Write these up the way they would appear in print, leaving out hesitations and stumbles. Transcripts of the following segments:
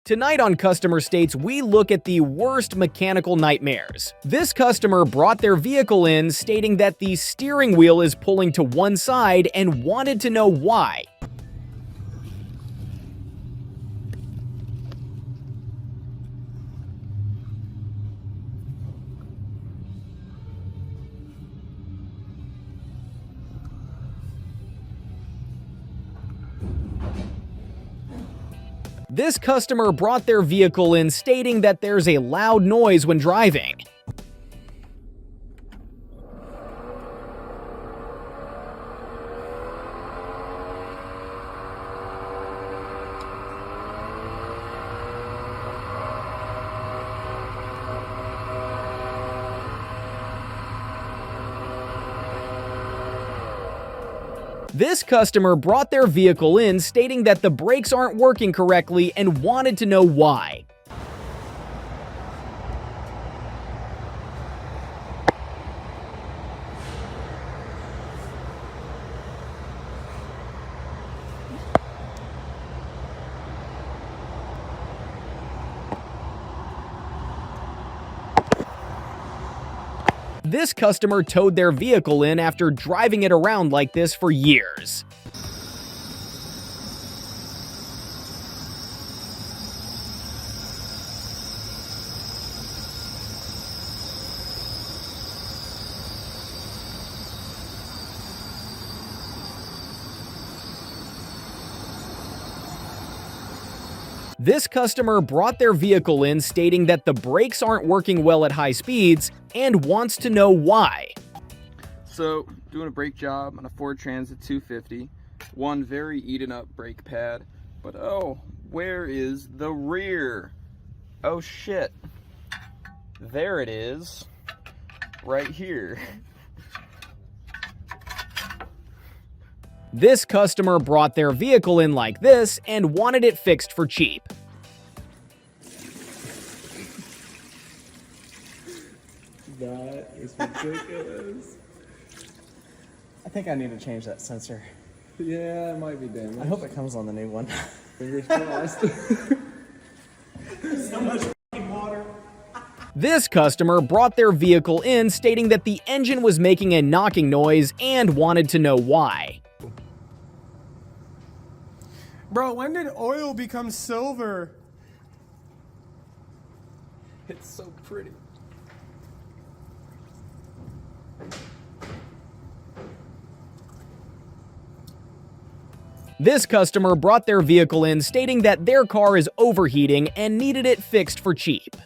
Tonight on Customer States, we look at the worst mechanical nightmares. This customer brought their vehicle in stating that the steering wheel is pulling to one side and wanted to know why. This customer brought their vehicle in stating that there's a loud noise when driving. This customer brought their vehicle in stating that the brakes aren't working correctly and wanted to know why. This customer towed their vehicle in after driving it around like this for years. This customer brought their vehicle in stating that the brakes aren't working well at high speeds and wants to know why. So, doing a brake job on a Ford Transit 250, one very eaten up brake pad, but oh, where is the rear? Oh shit, there it is, right here. This customer brought their vehicle in like this and wanted it fixed for cheap. That is ridiculous. I think I need to change that sensor. Yeah, it might be damaged. I hope it comes on the new one. Fingers crossed. So much fucking water. This customer brought their vehicle in stating that the engine was making a knocking noise and wanted to know why. Bro, when did oil become silver? It's so pretty. This customer brought their vehicle in stating that their car is overheating and needed it fixed for cheap.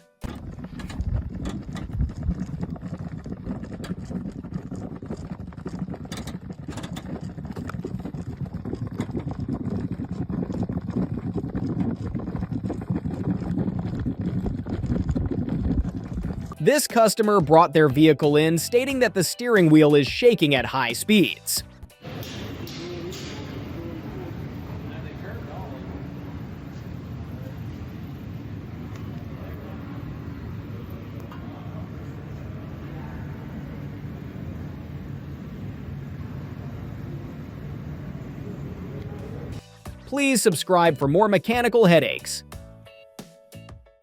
This customer brought their vehicle in stating that the steering wheel is shaking at high speeds. Please subscribe for more mechanical headaches.